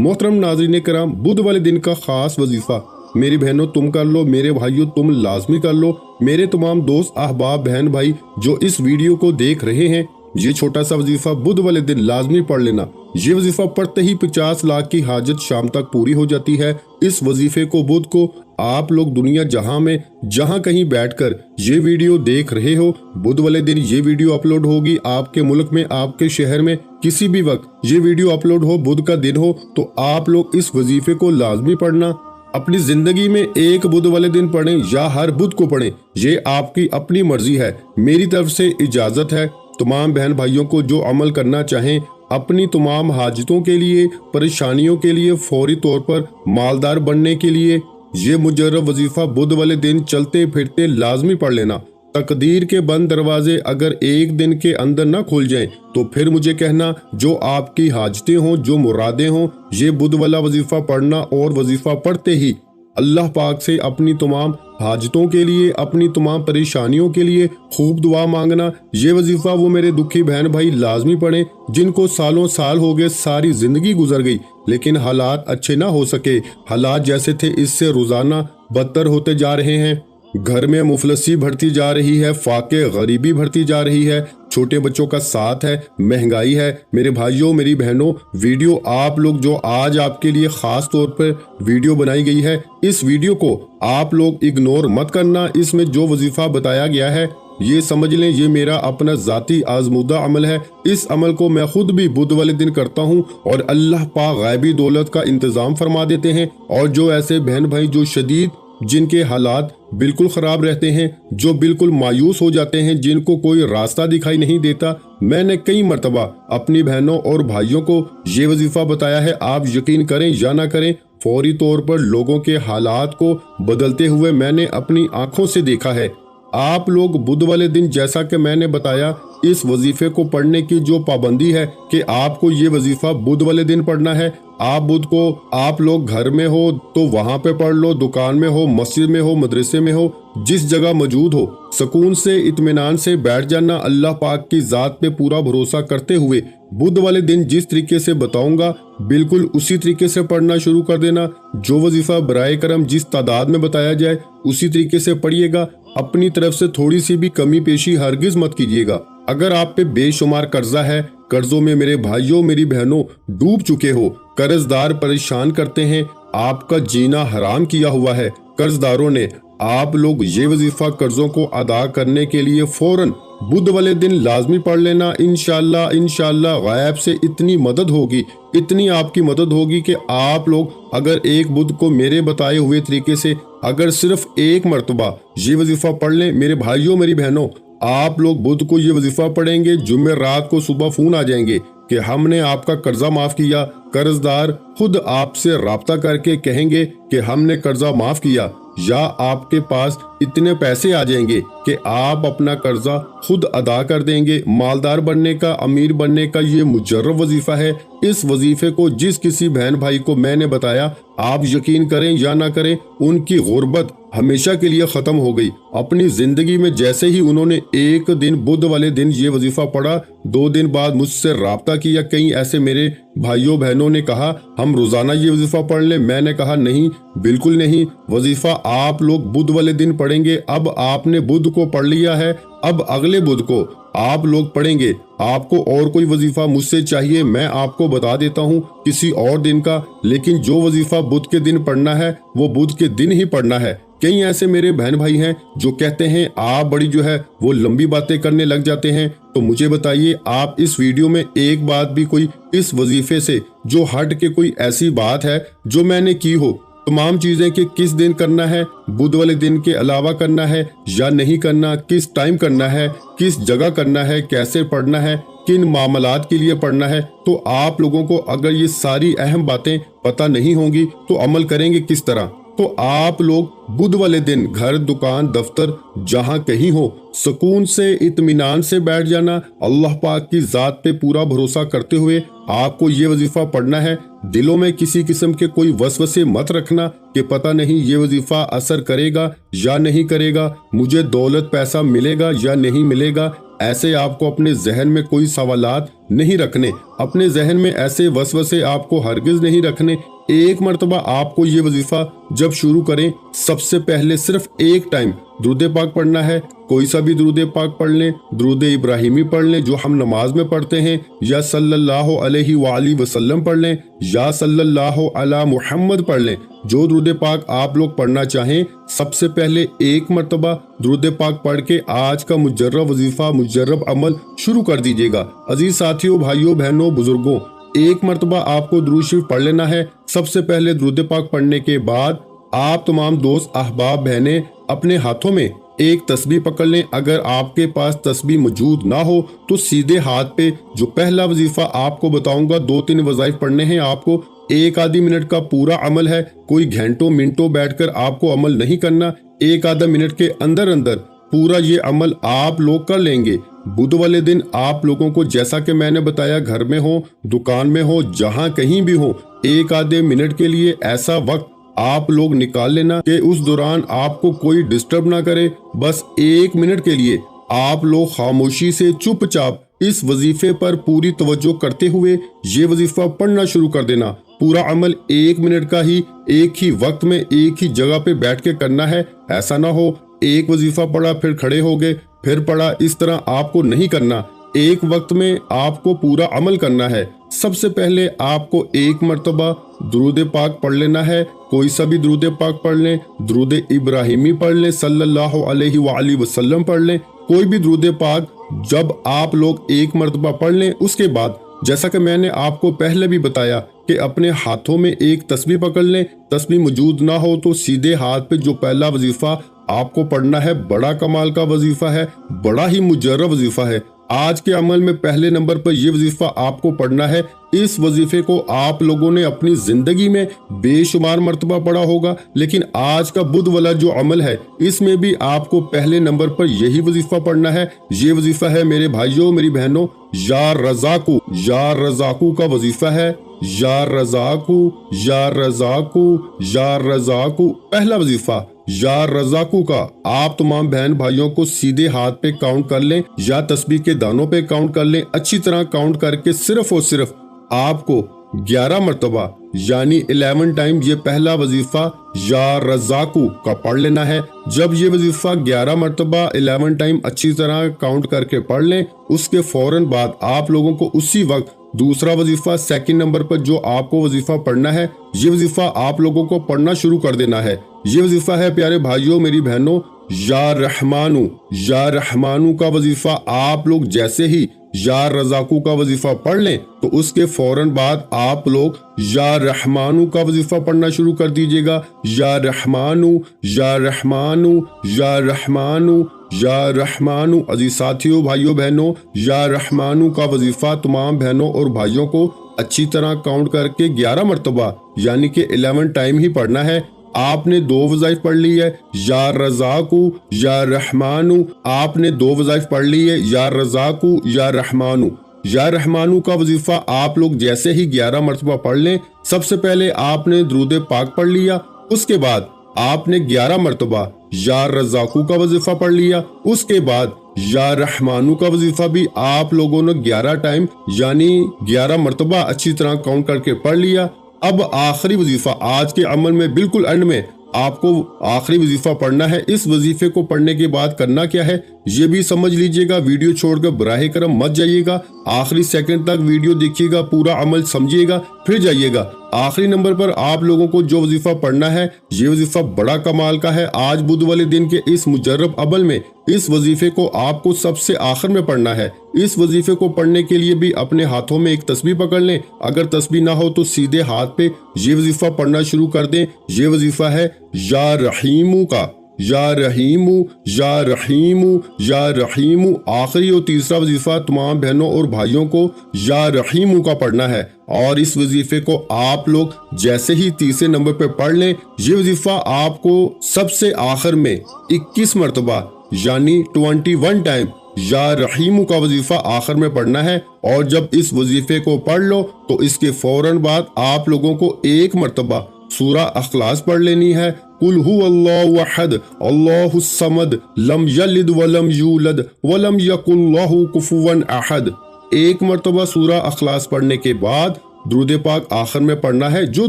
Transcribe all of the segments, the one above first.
मोहतरम नाज़रीन कराम, बुध वाले दिन का खास वजीफा मेरी बहनों तुम कर लो, मेरे भाइयों तुम लाजमी कर लो। मेरे तमाम दोस्त अहबाब बहन भाई जो इस वीडियो को देख रहे हैं, ये छोटा सा वजीफा बुध वाले दिन लाजमी पढ़ लेना। ये वजीफा पढ़ते ही 50 लाख की हाजत शाम तक पूरी हो जाती है। इस वजीफे को बुध को आप लोग दुनिया जहां कहीं बैठकर ये वीडियो देख रहे हो, बुध वाले दिन ये वीडियो अपलोड होगी। आपके मुल्क में, आपके शहर में किसी भी वक्त ये वीडियो अपलोड हो, बुध का दिन हो, तो आप लोग इस वजीफे को लाजमी पढ़ना। अपनी जिंदगी में एक बुध वाले दिन पढ़ें या हर बुध को पढ़ें, ये आपकी अपनी मर्जी है। मेरी तरफ से इजाजत है। तमाम बहन भाइयों को जो अमल करना चाहें, अपनी तमाम हाजतों के लिए, परेशानियों के लिए, फौरी तौर पर मालदार बनने के लिए ये मुजर्रब वजीफा बुध वाले दिन चलते फिरते लाजमी पढ़ लेना। तकदीर के बंद दरवाजे अगर एक दिन के अंदर ना खुल जाएं, तो फिर मुझे कहना जो आपकी हाजतें हों, जो मुरादें हों, ये बुध वाला वजीफा पढ़ना और वजीफा पढ़ते ही अल्लाह पाक से अपनी तमाम हाजतों के लिए, अपनी तमाम परेशानियों के लिए खूब दुआ मांगना। ये वजीफा वो मेरे दुखी बहन भाई लाजमी पढ़ें जिनको सालों साल हो गए, सारी जिंदगी गुजर गई, लेकिन हालात अच्छे ना हो सके। हालात जैसे थे इससे रोजाना बदतर होते जा रहे हैं। घर में मुफलसी बढ़ती जा रही है, फाके गरीबी बढ़ती जा रही है, छोटे बच्चों का साथ है, महंगाई है। मेरे भाइयों, मेरी बहनों, वीडियो आप लोग जो आज आपके लिए खास तौर पर वीडियो बनाई गई है, इस वीडियो को आप लोग इग्नोर मत करना। इसमें जो वजीफा बताया गया है ये समझ लें ये मेरा अपना जाती आजमूदा अमल है। इस अमल को मैं खुद भी बुध वाले दिन करता हूँ और अल्लाह पाक गैबी दौलत का इंतजाम फरमा देते हैं। और जो ऐसे बहन भाई जो शदीद, जिनके हालात बिल्कुल खराब रहते हैं, जो बिल्कुल मायूस हो जाते हैं, जिनको कोई रास्ता दिखाई नहीं देता, मैंने कई मर्तबा अपनी बहनों और भाइयों को ये वजीफा बताया है। आप यकीन करें या ना करें, फौरी तौर पर लोगों के हालात को बदलते हुए मैंने अपनी आंखों से देखा है। आप लोग बुध वाले दिन, जैसा कि मैंने बताया, इस वजीफे को पढ़ने की जो पाबंदी है कि आपको ये वजीफा बुध वाले दिन पढ़ना है। आप बुध को आप लोग घर में हो तो वहां पे पढ़ लो, दुकान में हो, मस्जिद में हो, मदरसे में हो, जिस जगह मौजूद हो, सुकून से इत्मीनान से बैठ जाना। अल्लाह पाक की जात पे पूरा भरोसा करते हुए बुध वाले दिन जिस तरीके से बताऊंगा बिल्कुल उसी तरीके से पढ़ना शुरू कर देना। जो वजीफा बराए करम जिस तादाद में बताया जाए उसी तरीके से पढ़िएगा। अपनी तरफ से थोड़ी सी भी कमी पेशी हरगिज मत कीजिएगा। अगर आप पे बेशुमार कर्जा है, कर्जों में मेरे भाइयों मेरी बहनों डूब चुके हो, कर्जदार परेशान करते हैं, आपका जीना हराम किया हुआ है कर्जदारों ने, आप लोग ये वजीफा कर्जों को अदा करने के लिए फौरन बुध वाले दिन लाजमी पढ़ लेना। इंशाल्लाह गायब से इतनी मदद होगी, इतनी आपकी मदद होगी कि आप लोग अगर एक बुध को मेरे बताए हुए तरीके से अगर सिर्फ एक मर्तबा ये वजीफा पढ़ लें, मेरे भाइयों मेरी बहनों, आप लोग बुध को ये वजीफा पढ़ेंगे, जुम्मे रात को सुबह फोन आ जाएंगे कि हमने आपका कर्जा माफ किया। कर्जदार खुद आपसे राब्ता करके कहेंगे कि हमने कर्जा माफ किया, या आपके पास इतने पैसे आ जाएंगे कि आप अपना कर्जा खुद अदा कर देंगे। मालदार बनने का, अमीर बनने का ये मुजर्रब वजीफा है। इस वजीफे को जिस किसी बहन भाई को मैंने बताया, आप यकीन करें या ना करें, उनकी गुर्बत हमेशा के लिए खत्म हो गई। अपनी जिंदगी में जैसे ही उन्होंने एक दिन बुध वाले दिन ये वजीफा पढ़ा, 2 दिन बाद मुझसे राब्ता किया। कई ऐसे मेरे भाइयों बहनों ने कहा हम रोजाना ये वजीफा पढ़ लें। मैंने कहा नहीं, बिल्कुल नहीं, वजीफा आप लोग बुध वाले दिन पढ़ेंगे। अब आपने बुध को पढ़ लिया है, अब अगले बुध को आप लोग पढ़ेंगे। आपको और कोई वजीफा मुझसे चाहिए, मैं आपको बता देता हूँ किसी और दिन का, लेकिन जो वजीफा बुध के दिन पढ़ना है वो बुध के दिन ही पढ़ना है। कई ऐसे मेरे बहन भाई हैं जो कहते हैं आप बड़ी जो है वो लंबी बातें करने लग जाते हैं। तो मुझे बताइए, आप इस वीडियो में एक बात भी कोई इस वजीफे से जो हट के कोई ऐसी बात है जो मैंने की हो? तमाम चीजें कि किस दिन करना है, बुध वाले दिन के अलावा करना है या नहीं करना, किस टाइम करना है, किस जगह करना है, कैसे पढ़ना है, किन मामलात के लिए पढ़ना है। तो आप लोगों को अगर ये सारी अहम बातें पता नहीं होंगी तो अमल करेंगे किस तरह? तो आप लोग बुध वाले दिन घर, दुकान, दफ्तर जहां कहीं हो, सुकून से इत्मीनान से बैठ जाना। अल्लाह पाक की जात पे पूरा भरोसा करते हुए आपको ये वजीफा पढ़ना है। दिलों में किसी किस्म के कोई वसवसे मत रखना कि पता नहीं ये वजीफा असर करेगा या नहीं करेगा, मुझे दौलत पैसा मिलेगा या नहीं मिलेगा। ایسے آپ کو اپنے ذہن میں کوئی سوالات نہیں رکھنے، اپنے ذہن میں ایسے وسوسے آپ کو ہرگز نہیں رکھنے۔ ایک مرتبہ آپ کو یہ وظیفہ جب شروع کریں، سب سے پہلے صرف ایک ٹائم درود پاک پڑھنا ہے۔ کوئی سا بھی درود پاک پڑھ لیں، درود ابراہیمی پڑھ لیں جو ہم نماز میں پڑھتے ہیں، یا صلی اللہ علیہ وآلہ وسلم پڑھ لیں، یا صلی اللہ علی محمد پڑھ لیں۔ جو درود پاک آپ لوگ پڑھنا چاہیں، سب سے پہلے ایک مرتبہ درود پاک پڑھ کے آج کا مجرب وظیفہ، مجرب عمل شروع کر دیجیے گا۔ عزیز ساتھیوں، بھائیوں، بہنوں، بزرگوں، ایک مرتبہ آپ کو درود شریف پڑھ لینا ہے۔ سب سے پہلے درود پاک پڑھنے کے بعد آپ تمام دوست، احباب، بہنیں اپنے ہاتھوں میں ایک تسبیح پکڑ لیں۔ اگر آپ کے پاس تسبیح موجود نہ ہو تو سیدھے ہاتھ پہ جو پہلا وظیفہ آپ کو بتاؤں گا، 2-3 وظائف پڑھنے ہیں آپ کو۔ 1 منٹ کا پورا عمل ہے، کوئی گھنٹوں منٹوں بیٹھ کر آپ کو عمل نہیں کرنا۔ 1 منٹ کے اندر اندر پورا یہ عمل آپ لوگ کر لیں گے۔ بدھ والے دن آپ لوگوں کو، جیسا کہ میں نے بتایا، گھر میں ہو، دکان میں ہو، جہاں کہیں بھی ہو، 1 منٹ کے لیے ایسا وقت آپ لوگ نکال لینا کہ اس دوران آپ کو کوئی ڈسٹرب نہ کرے۔ بس 1 منٹ کے لیے آپ لوگ خاموشی سے چپ چاپ اس وظیفے پر پوری توجہ کرتے ہوئے یہ وظیفہ پڑھنا شروع کر دینا۔ پورا عمل 1 منٹ کا ہی، ایک ہی وقت میں، ایک ہی جگہ پہ بیٹھ کے کرنا ہے۔ ایسا نہ ہو ایک وظیفہ پڑھا پھر کھڑے ہو گئے پھر پڑھا، اس طرح آپ کو نہیں کرنا۔ ایک وقت میں آپ کو پورا عمل کرنا ہے۔ سب سے پہلے آپ کو ایک مرتبہ درود پاک پڑھ لینا ہے۔ کوئی سا بھی درود پاک پڑھ لیں، درود ابراہیمی پڑھ لیں، صلی اللہ علیہ وآلہ وسلم پڑھ لیں، کوئی بھی درود پاک جب آپ لوگ ایک مرتبہ پڑھ لیں، اس کے بعد جیسا کہ میں نے آپ کو پہلے بھی بتایا کہ اپنے ہاتھوں میں ایک تسبیح پکڑ لیں۔ تسبیح موجود نہ ہو تو سیدھے ہاتھ پہ جو پہلا وظیفہ آپ کو پڑھنا ہے، بڑا کمال کا وظیفہ ہے، بڑا ہی مجرب وظیفہ ہے۔ آج کے عمل میں پہلے نمبر پر یہ وظیفہ آپ کو پڑھنا ہے۔ اس وظیفے کو آپ لوگوں نے اپنی زندگی میں بے شمار مرتبہ پڑھا ہوگا، لیکن آج کا بدھ والا جو عمل ہے، اس میں بھی آپ کو پہلے نمبر پر یہی وظیفہ پڑھنا ہے۔ یہ وظیفہ ہے میرے بھائیوں، میری بہنوں، یا رزاقو، یا رزاقو کا وظیفہ ہے۔ یا رزاقو، یا رزاقو، یا رزاقو، پہلا وظیفہ یا رزاقو کا آپ تمام بہن بھائیوں کو سیدھے ہاتھ پہ کاؤنٹ کر لیں یا تسبیح کے دانوں پہ کاؤنٹ کر لیں۔ اچھی طرح کاؤنٹ کر کے صرف اور صرف آپ کو 11 مرتبہ یعنی 11 ٹائم یہ پہلا وظیفہ یا رزاقو کا پڑھ لینا ہے۔ جب یہ وظیفہ 11 مرتبہ 11 ٹائم اچھی طرح کاؤنٹ کر کے پڑھ لیں، اس کے فوراً بعد آپ لوگوں کو اسی وقت دوسرا وظیفہ، سیکنڈ نمبر پر جو آپ کو وظیفہ پڑھنا ہے، یہ وظیفہ آپ لوگوں کو پڑھنا شروع کر دینا ہے۔ یہ وظیفہ ہے پیارے بھائیوں، میری بہنوں، یا رحمانو۔ یا رحمانو کا وظیفہ آپ لوگ جیسے ہی یا رزاقو کا وظیفہ پڑھ لیں تو اس کے فوراً بعد آپ لوگ یا رحمانو کا وظیفہ پڑھنا شروع کر دیجیے گا۔ یا رحمانو، یا رحمانو، یا رحمانو، یا رحمانو۔ عزیز ساتھیوں، بھائیوں، بہنوں، یا رحمانو کا وظیفہ تمام بہنوں اور بھائیوں کو اچھی طرح کاؤنٹ کر کے 11 مرتبہ یعنی کہ 11 ٹائم ہی پڑھنا ہے۔ آپ نے 2 وظائف پڑھ لی ہے، یا رزاقو، یا رحمانو۔ آپ نے 2 وظائف پڑھ لی ہے، یا رزاقو، یا رحمانو۔ یا رحمانو کا وظیفہ آپ لوگ جیسے ہی 11 مرتبہ پڑھ لیں، سب سے پہلے آپ نے درود پاک پڑھ لیا، اس کے بعد آپ نے 11 مرتبہ یا رزاقو کا وظیفہ پڑھ لیا، اس کے بعد یا رحمانو کا وظیفہ بھی آپ لوگوں نے 11 ٹائم یعنی 11 مرتبہ اچھی طرح کاؤنٹ کر کے پڑھ لیا۔ اب آخری وظیفہ آج کے عمل میں بالکل اینڈ میں آپ کو آخری وظیفہ پڑھنا ہے۔ اس وظیفے کو پڑھنے کے بعد کرنا کیا ہے یہ بھی سمجھ لیجئے گا۔ ویڈیو چھوڑ کر براہ کرم مت جائیے گا، آخری سیکنڈ تک ویڈیو دیکھیے گا، پورا عمل سمجھیے گا، پھر جائیے گا۔ آخری نمبر پر آپ لوگوں کو جو وظیفہ پڑھنا ہے، یہ وظیفہ بڑا کمال کا ہے۔ آج بدھ والے دن کے اس مجرب عمل میں اس وظیفے کو آپ کو سب سے آخر میں پڑھنا ہے۔ اس وظیفے کو پڑھنے کے لیے بھی اپنے ہاتھوں میں ایک تسبیح پکڑ لیں، اگر تسبیح نہ ہو تو سیدھے ہاتھ پہ یہ وظیفہ پڑھنا شروع کر دیں۔ یہ وظیفہ ہے یا رحیمو کا۔ یا رحیمو، یا رحیمو، یا رحیمو۔ آخری اور تیسرا وظیفہ تمام بہنوں اور بھائیوں کو یا رحیمو کا پڑھنا ہے، اور اس وظیفے کو آپ لوگ جیسے ہی تیسرے نمبر پہ پڑھ لیں، یہ وظیفہ آپ کو سب سے آخر میں 21 مرتبہ یعنی 21 ٹائم یا رحیمو کا وظیفہ آخر میں پڑھنا ہے۔ اور جب اس وظیفے کو پڑھ لو تو اس کے فوراً بعد آپ لوگوں کو 1 مرتبہ सूरा अखलास पढ़ लेनी है, कुल हुवल्लाहु अहद अल्लाहुस समद लम यलिद वलम यूलद वलम यकुल लहू कुफुवन अहद। एक मर्तबा सूरा अखलास पढ़ने के बाद दुरूद पाक आखिर में पढ़ना है, जो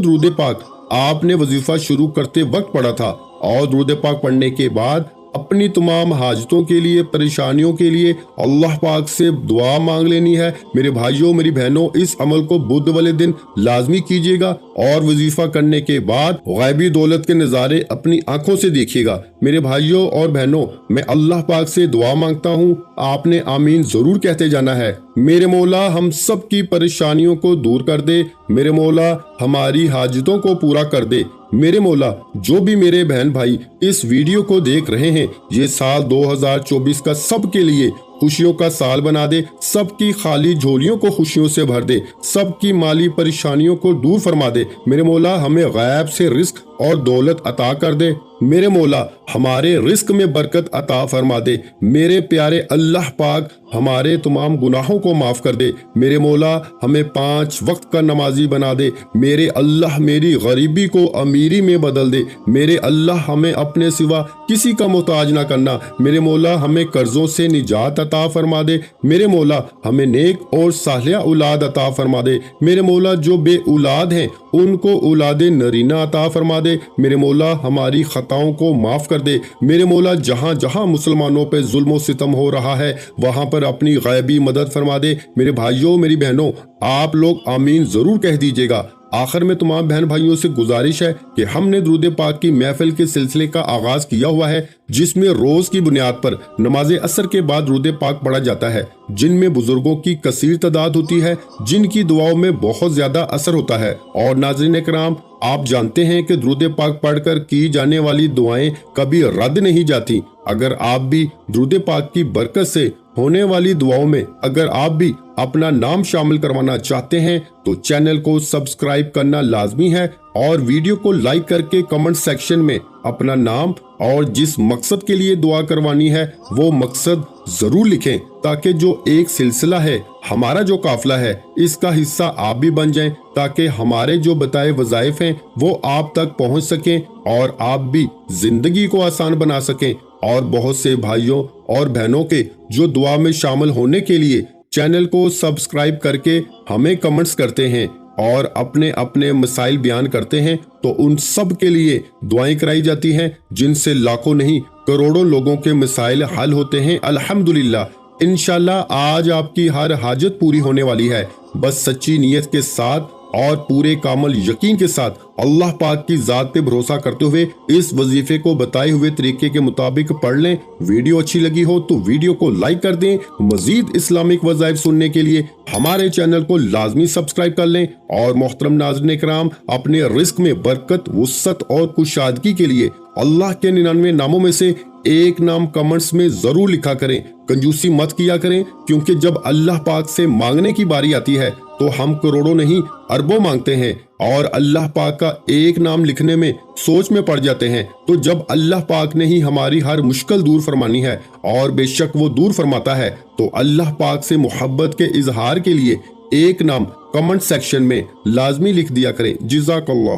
दुरूद पाक आपने वजीफा शुरू करते वक्त पढ़ा था। और दुरूद पाक पढ़ने के बाद अपनी तमाम हाजतों के लिए, परेशानियों के लिए अल्लाह पाक से दुआ मांग लेनी है। मेरे भाइयों, मेरी बहनों, इस अमल को बुध वाले दिन लाजमी कीजिएगा और वजीफा करने के बाद गैबी दौलत के नज़ारे अपनी आंखों से देखिएगा। मेरे भाइयों और बहनों, मैं अल्लाह पाक से दुआ मांगता हूँ, आपने आमीन जरूर कहते जाना है। मेरे मौला हम सब की परेशानियों को दूर कर दे, मेरे मौला हमारी हाजतों को पूरा कर दे। मेरे मौला जो भी मेरे बहन भाई इस वीडियो को देख रहे हैं, ये साल 2024 का सबके लिए खुशियों का साल बना दे, सबकी खाली झोलियों को खुशियों से भर दे, सबकी माली परेशानियों को दूर फरमा दे। मेरे मौला हमें गैब से रिस्क और दौलत अता कर दे। मेरे मौला हमारे रिस्क में बरकत अता फरमा दे। मेरे प्यारे अल्लाह पाक हमारे तमाम गुनाहों को माफ कर दे। मेरे मौला हमें 5 वक्त का नमाजी बना दे। मेरे अल्लाह मेरी गरीबी को अमीरी में बदल दे। मेरे अल्लाह हमें अपने सिवा किसी का मोहताज ना करना। मेरे मौला हमें कर्जों से निजात अता फरमा दे। मेरे मौला हमें नेक और सालिहा औलाद अता फरमा दे। मेरे मौला जो बे औलाद हैं उनको औलाद नरीना अता फरमा दे। मेरे मौला हमारी खताओं को माफ कर दे। मेरे मौला जहाँ जहाँ मुसलमानों पे जुल्म सितम हो रहा है वहाँ पर अपनी गैबी मदद फरमा दे। मेरे भाइयों, मेरी बहनों, आप लोग आमीन जरूर कह दीजिएगा। आखिर में तमाम बहन भाइयों से गुजारिश है कि हमने दुरूद पाक की महफिल के सिलसिले का आगाज किया हुआ है, जिसमें रोज की बुनियाद पर नमाज असर के बाद दुरूद पाक पढ़ा जाता है, जिनमें बुजुर्गों की कसीर तादाद होती है, जिनकी दुआओं में बहुत ज्यादा असर होता है। और नाज़रीन इकराम, आप जानते हैं कि दुरूद पाक पढ़कर की जाने वाली दुआएं कभी रद्द नहीं जाती। अगर आप भी दुरूद पाक की बरकत से होने वाली दुआओं में अगर आप भी अपना नाम शामिल करवाना चाहते हैं तो चैनल को सब्सक्राइब करना लाजमी है और वीडियो को लाइक करके कमेंट सेक्शन में अपना नाम और जिस मकसद के लिए दुआ करवानी है वो मकसद जरूर लिखें, ताकि जो एक सिलसिला है, हमारा जो काफिला है, इसका हिस्सा आप भी बन जाएं, ताकि हमारे जो बताए वज़ाइफ हैं वो आप तक पहुंच सकें और आप भी जिंदगी को आसान बना सकें। और बहुत से भाइयों और बहनों के जो दुआ में शामिल होने के लिए चैनल को सब्सक्राइब करके हमें कमेंट्स करते हैं और अपने अपने मसाइल बयान करते हैं, तो उन सब के लिए दुआएं कराई जाती हैं, जिनसे लाखों नहीं करोड़ों लोगों के मसाइल हल होते हैं। अल्हम्दुलिल्लाह। इंशाल्लाह आज आपकी हर हाजत पूरी होने वाली है। बस सच्ची नीयत के साथ और पूरे कामल यकीन के साथ अल्लाह पाक की जात पे भरोसा करते हुए इस वजीफे को बताए हुए तरीके के मुताबिक पढ़ लें। वीडियो अच्छी लगी हो तो वीडियो को लाइक कर दें। मजीद इस्लामिक वज़ाइफ सुनने के लिए हमारे चैनल को लाजमी सब्सक्राइब कर लें। और मोहतरम नाज़रीन इकराम, अपने रिस्क में बरकत, वुसअत और कुशादगी के लिए अल्लाह के 99 नामों में से एक नाम कमेंट्स में जरूर लिखा करें। कंजूसी मत किया करें, क्योंकि जब अल्लाह पाक से मांगने की बारी आती है तो हम करोड़ों नहीं अरबों मांगते हैं और अल्लाह पाक का एक नाम लिखने में सोच में पड़ जाते हैं। तो जब अल्लाह पाक ने ही हमारी हर मुश्किल दूर फरमानी है, और बेशक वो दूर फरमाता है, तो अल्लाह पाक से मोहब्बत के इजहार के लिए एक नाम कमेंट सेक्शन में लाजमी लिख दिया करें। जज़ाकल्लाह।